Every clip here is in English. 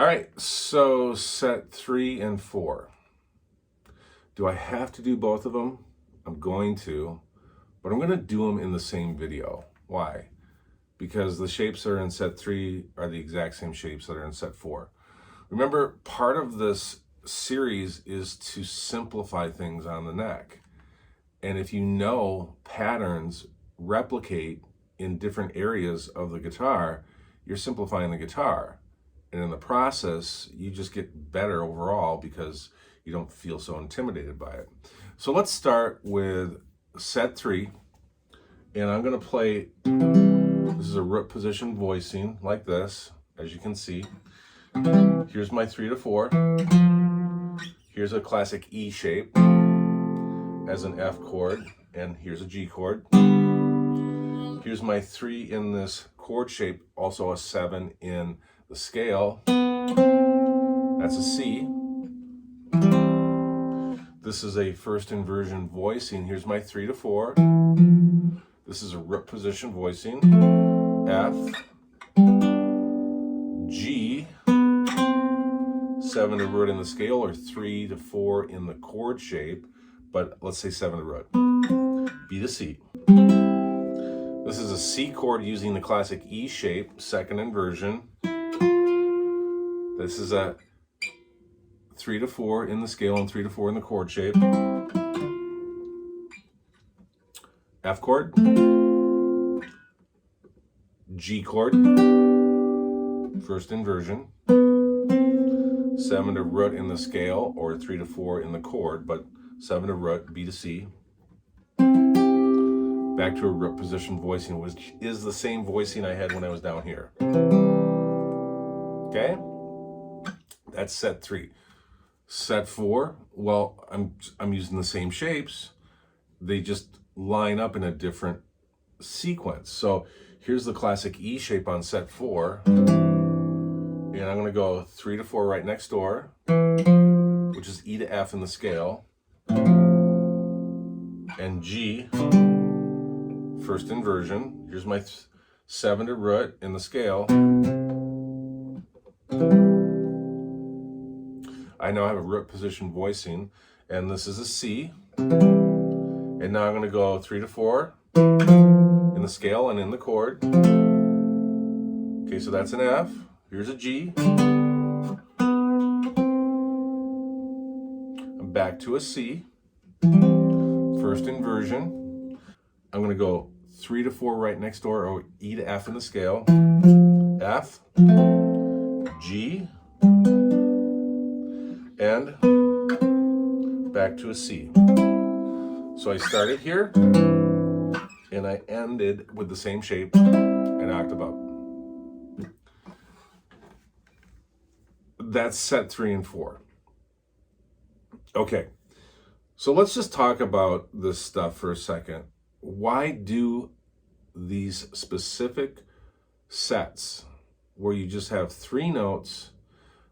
right, so set 3 and 4. Do I have to do both of them? I'm going to, but I'm going to do them in the same video. Why? Because the shapes that are in set 3 are the exact same shapes that are in set 4. Remember, part of this series is to simplify things on the neck. And if you know patterns replicate in different areas of the guitar, you're simplifying the guitar. And in the process, you just get better overall because you don't feel so intimidated by it. So let's start with set 3. And I'm going to play, this is a root position voicing like this, as you can see. Here's my 3 to 4. Here's a classic E shape as an F chord, and here's a G chord. Here's my 3 in this chord shape, also a 7 in the scale. That's a C. This is a first inversion voicing. Here's my 3 to 4. This is a root position voicing. F, G, 7 to root in the scale, or 3 to 4 in the chord shape, but let's say 7 to root. B to C. This is a C chord using the classic E shape, second inversion. This is a 3 to 4 in the scale and 3 to 4 in the chord shape. F chord. G chord. First inversion. 7 to root in the scale, or 3 to 4 in the chord, but 7 to root, B to C. Back to a root position voicing, which is the same voicing I had when I was down here. Okay? That's set 3. Set 4, well, I'm using the same shapes. They just line up in a different sequence. So here's the classic E shape on set 4. And I'm going to go 3 to 4 right next door, which is E to F in the scale. And G, first inversion. Here's my 7 to root in the scale. I now have a root position voicing, and this is a C. And now I'm going to go 3 to 4 in the scale and in the chord. Okay, so that's an F. Here's a G. I'm back to a C. First inversion. I'm going to go 3 to 4 right next door, or E to F in the scale. F, G, and back to a C. So I started here, and I ended with the same shape an octave up. That's set 3 and 4. Okay, so let's just talk about this stuff for a second. Why do these specific sets where you just have 3 notes,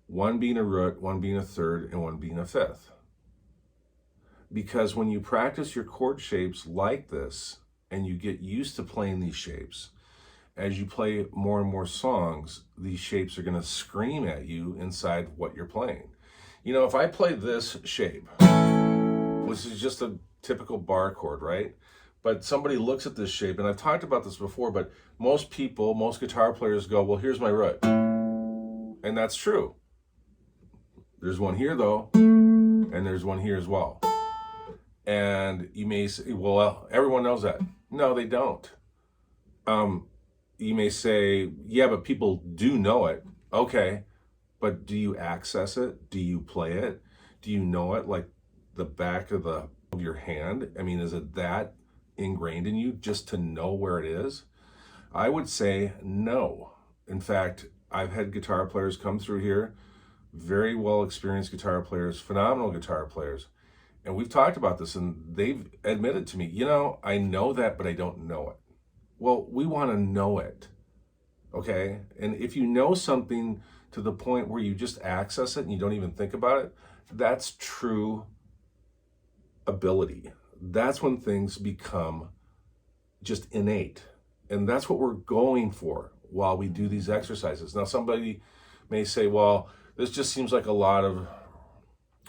one being a root, one being a third, and one being a fifth? Because when you practice your chord shapes like this, and you get used to playing these shapes, as you play more and more songs, these shapes are going to scream at you inside what you're playing. You know, if I play this shape, which is just a typical bar chord, right? But somebody looks at this shape, and I've talked about this before, but most people, most guitar players go, well, here's my root. And that's true. There's one here, though, and there's one here as well. And you may say, well, everyone knows that. No, they don't. You may say, yeah, but people do know it. Okay, but do you access it? Do you play it? Do you know it like the back of your hand? I mean, is it that ingrained in you just to know where it is? I would say no. In fact, I've had guitar players come through here, very well experienced guitar players, phenomenal guitar players, and we've talked about this, and they've admitted to me, you know, I know that, but I don't know it. Well, we want to know it, okay? And if you know something to the point where you just access it and you don't even think about it, that's true ability. That's when things become just innate. And that's what we're going for while we do these exercises. Now, somebody may say, well, This just seems like a lot of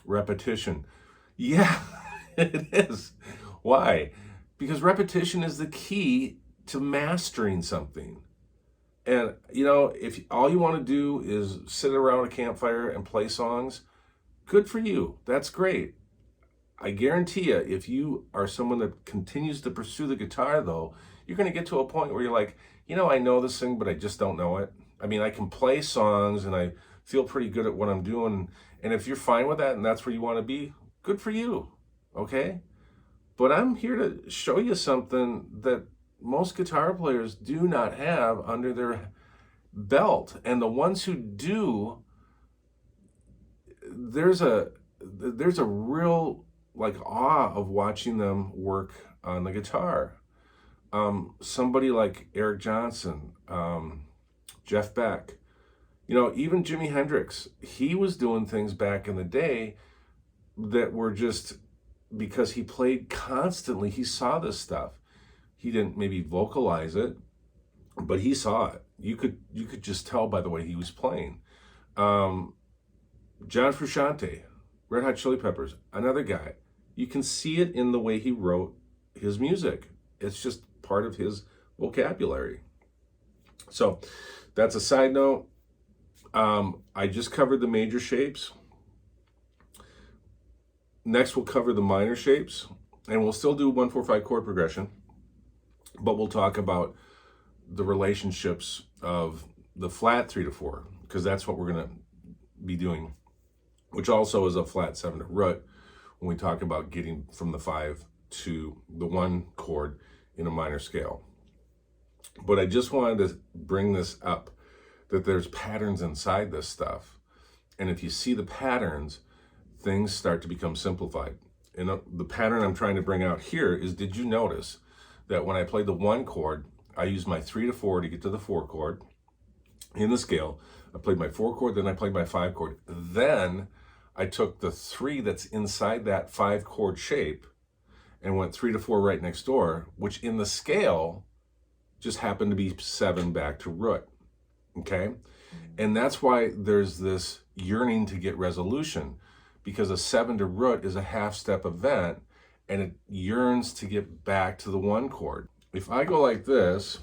repetition. Yeah, it is. Why? Because repetition is the key to mastering something. And, you know, if all you want to do is sit around a campfire and play songs, good for you. That's great. I guarantee you, if you are someone that continues to pursue the guitar, though, you're going to get to a point where you're like, you know, I know this thing, but I just don't know it. I mean, I can play songs and I feel pretty good at what I'm doing. And if you're fine with that and that's where you want to be, good for you. Okay? But I'm here to show you something that most guitar players do not have under their belt. And the ones who do, there's a real like awe of watching them work on the guitar. Somebody like Eric Johnson, Jeff Beck, you know, even Jimi Hendrix, he was doing things back in the day that were just because he played constantly. He saw this stuff. He didn't maybe vocalize it, but he saw it. You could just tell by the way he was playing. John Frusciante, Red Hot Chili Peppers, another guy. You can see it in the way he wrote his music. It's just part of his vocabulary. So that's a side note. I just covered the major shapes. Next, we'll cover the minor shapes, and we'll still do 1-4-5 chord progression, but we'll talk about the relationships of the flat 3-4, because that's what we're going to be doing, which also is a flat 7 to root when we talk about getting from the 5 to the 1 chord in a minor scale. But I just wanted to bring this up, that there's patterns inside this stuff. And if you see the patterns, things start to become simplified. And the pattern I'm trying to bring out here is, did you notice that when I played the 1 chord, I used my 3 to 4 to get to the 4 chord in the scale. I played my 4 chord, then I played my 5 chord. Then I took the 3 that's inside that 5 chord shape and went 3 to 4 right next door, which in the scale just happened to be 7 back to root. Okay? And that's why there's this yearning to get resolution, because a 7 to root is a half-step event, and it yearns to get back to the 1 chord. If I go like this,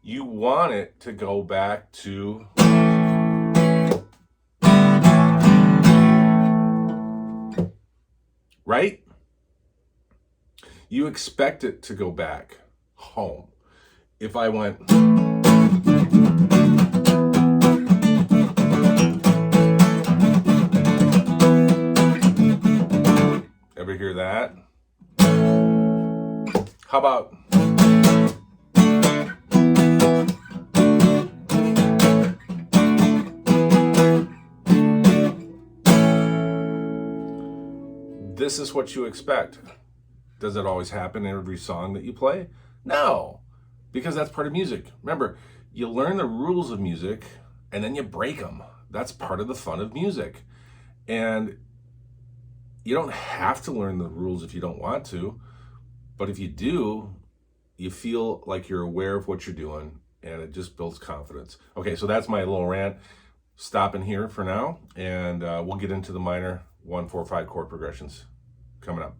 you want it to go back to right? You expect it to go back home. If I went, ever hear that? How about this is what you expect. Does it always happen in every song that you play? No, because that's part of music. Remember, you learn the rules of music and then you break them. That's part of the fun of music. And you don't have to learn the rules if you don't want to, but if you do, you feel like you're aware of what you're doing, and it just builds confidence. Okay, so that's my little rant. Stopping here for now, and we'll get into the minor 1-4-5 chord progressions coming up.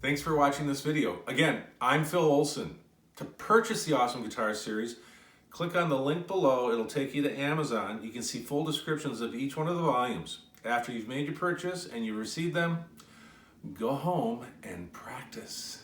Thanks for watching this video. Again, I'm Phil Olson. To purchase the Awesome Guitar Series, click on the link below. It'll take you to Amazon. You can see full descriptions of each one of the volumes. After you've made your purchase and you receive them, go home and practice.